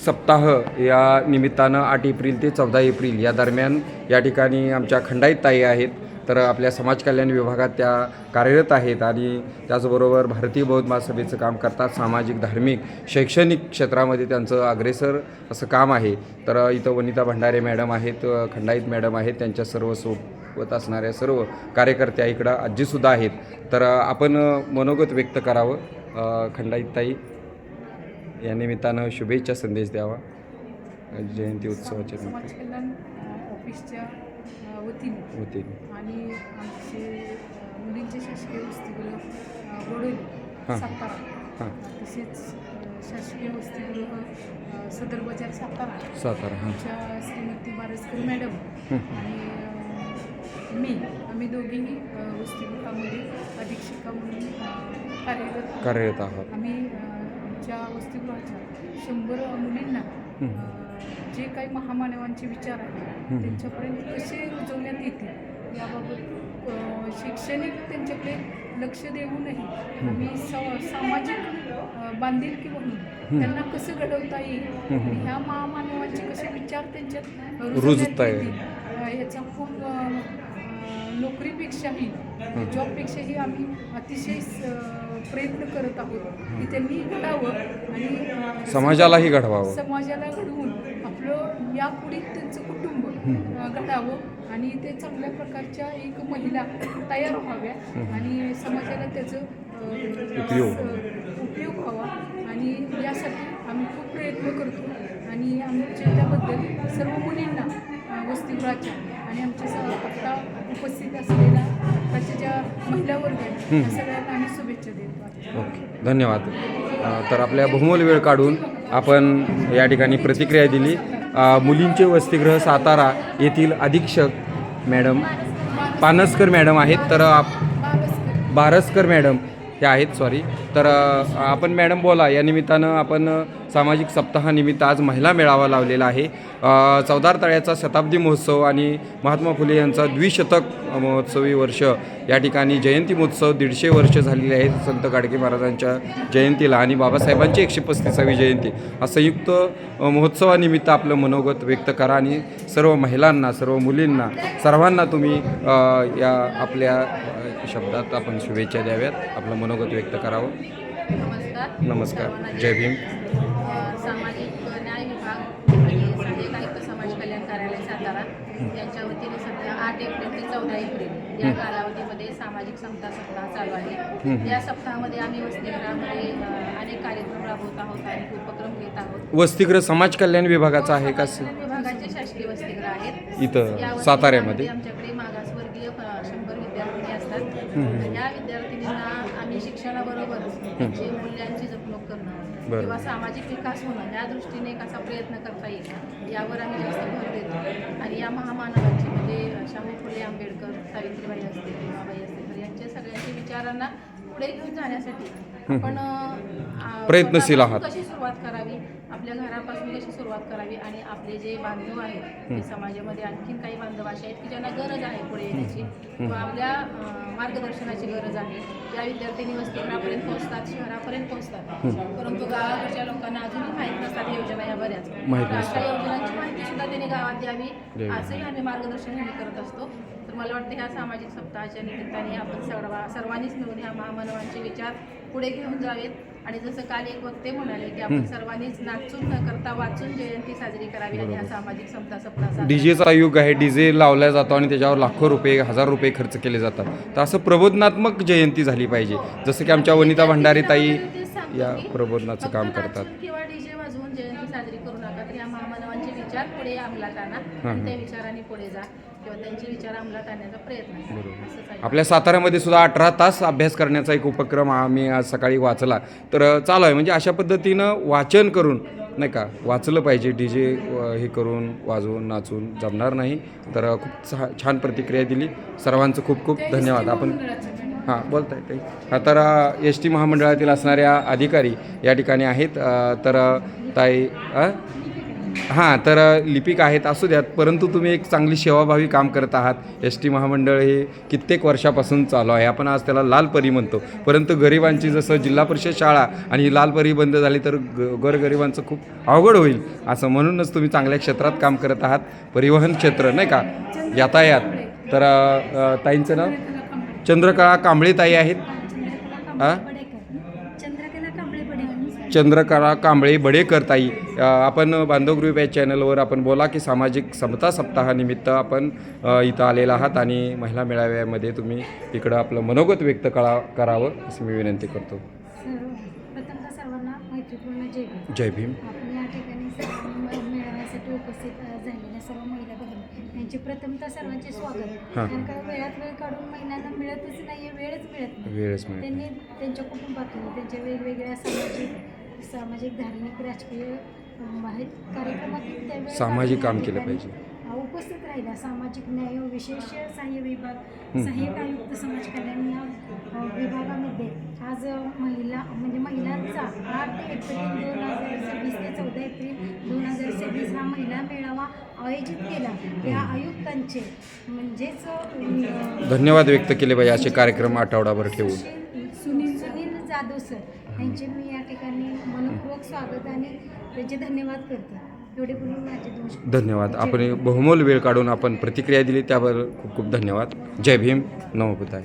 सप्ताह या निमित्तानं 8 एप्रिल ते 14 एप्रिल या दरम्यान या ठिकाणी आमच्या खंडाईत ताई आहेत. तर आपल्या समाज कल्याण विभागात त्या कार्यरत आहेत आणि त्याचबरोबर भारतीय बौद्ध महासभेचं काम करतात. सामाजिक, धार्मिक, शैक्षणिक क्षेत्रामध्ये त्यांचं अग्रेसर असं काम आहे. तर इथं वनिता भंडारे मॅडम आहेत, खंडाईत मॅडम आहेत, त्यांच्या सर्व सोबत असणाऱ्या सर्व कार्यकर्त्या इकडं आजीसुद्धा आहेत. तर आपण मनोगत व्यक्त करावं. खंडाईत ताई या निमित्तानं शुभेच्छा संदेश द्यावा जयंती उत्सवाच्या समाज कल्याण ऑफिसच्या वतीने आणि आमचे मुलींचे शासकीय वसतिगृह गोडोली सातारा तसेच शासकीय वसतिगृह सदर बाजार सातारा आमच्या श्रीमती बारसकर मॅडम आणि आम्ही दोघीही वसतिगृहामध्ये अधीक्षिका म्हणून कार्यरत आहोत. आम्ही आमच्या वसतिगृहाच्या 100 मुलींना जे काही महामानवांचे विचार आहेत त्यांच्यापर्यंत कसे रुजवण्यात येतील याबाबत शैक्षणिक त्यांच्याकडे लक्ष देऊनही आम्ही सामाजिक बांधिलकी म्हणून त्यांना कसं घडवता येईल, ह्या महामानवांचे कसे विचार त्यांच्यात रुजवता येईल याचा खूप नोकरीपेक्षाही जॉबपेक्षाही आम्ही अतिशय प्रयत्न करत आहोत की त्यांनी घडावं आणि समाजाला घडवून आपलं यापुढे त्यांचं कुटुंब घडावं आणि ते चांगल्या प्रकारच्या एक महिला तयार व्हाव्या आणि समाजाला त्याचं उपयोग व्हावा आणि यासाठी आम्ही खूप प्रयत्न करतो. आणि आमच्या त्याबद्दल सर्व मुलींना वसतिगृहाच्या आणि आमच्या आता उपस्थित असलेल्या आताच्या ज्या महिला वर्ग आहेत त्या सगळ्यांना आम्ही शुभेच्छा देतो. ओके, धन्यवाद. तर आपल्या बहुमोल वेळ काढून आपण या ठिकाणी प्रतिक्रिया दिली. मुलींचे वसतिगृह सातारा येथील अधीक्षक मॅडम पानसकर मॅडम आहेत. तर बारसकर मॅडम हे आहेत, सॉरी. तर आपण मॅडम बोला. या निमित्तानं आपण सामाजिक सप्ताहानिमित्त आज महिला मेळावा लावलेला आहे. चौदार तळ्याचा शताब्दी महोत्सव आणि महात्मा फुले यांचा द्विशतक महोत्सवी वर्ष या ठिकाणी जयंती महोत्सव 150 वर्ष झालेले आहेत संत गाडगे महाराजांच्या जयंतीला आणि बाबासाहेबांची 135वी जयंती हा संयुक्त महोत्सवानिमित्त आपलं मनोगत व्यक्त करा आणि सर्व महिलांना, सर्व मुलींना, सर्वांना तुम्ही या आपल्या शब्दात आपण शुभेच्छा द्याव्यात, आपलं मनोगत व्यक्त करावं. नमस्कार. जय भीम. सामाजिक न्याय विभाग आणि सहाय्यक आयुक्त समाज कल्याण कार्यालय सातारा यांच्या वतीने सध्या 8 एप्रिल ते 14 एप्रिल या कालावधीमध्ये सामाजिक समता सप्ताह चालू आहे. या सप्ताहामध्ये आम्ही वसतिगृहामध्ये अनेक कार्यक्रम राबवत आहोत आणि उपक्रम घेत आहोत. वसतिगृह समाज कल्याण विभागाचा आहे का? विभागाचे शासकीय वसतिगृह आहेत इथं साताऱ्यामध्ये. आमच्याकडे मागासवर्गीय 100 विद्यार्थिनी असतात. या विद्यार्थिनींना आम्ही शिक्षणाबरोबर त्यांची मूल्यांची जपणूक करणं किंवा सामाजिक विकास होणं या दृष्टीने कसा प्रयत्न करता येईल यावर आम्ही जास्त भर देतो. आणि या महामानवांची म्हणजे शाहू फुले आंबेडकर, सावित्रीबाई असते, भीमाबाई असते, तर यांच्या सगळ्यांच्या विचारांना पुढे घेऊन जाण्यासाठी आपण प्रयत्नशील आहात. कशी सुरुवात करावी, आपल्या घरापासून कशी सुरुवात करावी आणि आपले जे बांधव आहेत ते समाजामध्ये आणखीन काही बांधव असे आहेत की ज्यांना गरज आहे पुढे येण्याची किंवा आपल्या मार्गदर्शनाची गरज आहे. ज्या विद्यार्थ्यांनी वसतिगृहापर्यंत पोहोचतात, शहरापर्यंत पोहोचतात, परंतु गावाकडच्या लोकांना अजूनही माहीत नसतात योजना या बऱ्याच. अशा योजनांची माहिती सुद्धा त्यांनी गावात द्यावी असंही आम्ही मार्गदर्शन करत असतो. तर मला वाटतं ह्या सामाजिक सप्ताहाच्या निमित्ताने आपण सर्वांनीच मिळून ह्या महामानवांचे विचार पुढे घेऊन जावेत आणि जसं काल एक वक्ते म्हणाले की आपण सर्वांनीच नाचून न करता वाचून जयंती साजरी करावी आणि हा सामाजिक समता सप्ताह. डीजेचा युग आहे, डीजे लावला जातो आणि त्याच्यावर लाखो रुपये, हजार रुपये खर्च केले जातात. तर असं प्रबोधनात्मक जयंती झाली पाहिजे, जसं की आमच्या वनिता भंडारे ताई या प्रबोधनाचं काम करतात. किंवा डीजे वाजवून जयंती साजरी करू नका, तर या महामानवांचे विचार पुढे अंमलात आणा आणि त्या विचारांनी पुढे जा किंवा त्यांचे विचार अंमलात आणण्याचा प्रयत्न करा. आपल्या साताऱ्यामध्ये सुद्धा 18 तास अभ्यास करण्याचा एक उपक्रम आम्ही आज सकाळी वाचला. तर चालू आहे म्हणजे अशा पद्धतीनं वाचन करून नाही का वाचलं पाहिजे. डीजे हे करून वाजवून नाचून जमणार नाही. तर खूप छान प्रतिक्रिया दिली. सर्वांचं खूप खूप धन्यवाद. आपण हां बोलताय ताई. तर एस टी महामंडळातील असणाऱ्या अधिकारी या ठिकाणी आहेत. तर ताई हां, तर लिपिक आहेत असू द्यात, परंतु तुम्ही एक चांगली सेवाभावी काम करत आहात. एस टी महामंडळ हे कित्येक वर्षापासून चालू आहे. आपण आज त्याला लालपरी म्हणतो, परंतु गरिबांची जसं जिल्हा परिषद शाळा आणि ही लालपरी बंद झाली तर गोरगरिबांचं खूप अवघड होईल, असं म्हणूनच तुम्ही चांगल्या क्षेत्रात काम करत आहात. परिवहन क्षेत्र नाही का, यातायात. तर ताईंचं नाव चंद्रकला कांबळे ताई आहेत. चंद्रकला कांबळे बडेकर ताई. आपण बांधव ग्रुप या चॅनलवर आपण बोला की सामाजिक समता सप्ताहानिमित्त आपण इथं आलेला आहात आणि महिला मेळाव्यामध्ये तुम्ही इकडं आपलं मनोगत व्यक्त करावं असं मी विनंती करतो. प्रथमतः सर्वांना मैत्रीपूर्ण जय भीम. जय भीम. आपण या ठिकाणी मेळाव्यासाठी उपस्थित झालेल्या सर्व महिला भगिनी त्यांचे प्रथमतः सर्वांचे स्वागत. हां. कारण का वेळात वेळ काढून महिलांना मिळतच नाही, वेळच मिळत नाही. वेळच मिळत त्यांनी त्यांच्या कुटुंबातून त्यांच्या वेगवेगळ्या सामाजिक धार्मिक राजकीय कार्यक्रमातून त्या वेळ सामाजिक काढून काम या केलं ठिकाणी पाहिजे. उपस्थित राहिला. सामाजिक न्याय विशेष सहाय्य विभाग सहाय्यक आयुक्त समाज कल्याण या विभागामध्ये आज महिलांचा 8 एप्रिल 2026 ते 14 एप्रिल 2026 हा महिला मेळावा आयोजित केला. या आयुक्तांचे म्हणजेच धन्यवाद व्यक्त केले पाहिजे असे कार्यक्रम आठवडाभर ठेवून. सुनील जाधव सर यांचे मी या ठिकाणी मनपूर्वक स्वागत आणि त्यांचे धन्यवाद करते. एवढे बोलून माझे दोष. धन्यवाद. आपण बहुमोल वेळ काढून आपण प्रतिक्रिया दिली त्याबद्दल खूप खूप धन्यवाद. जय भीम. नमो बुद्धाय.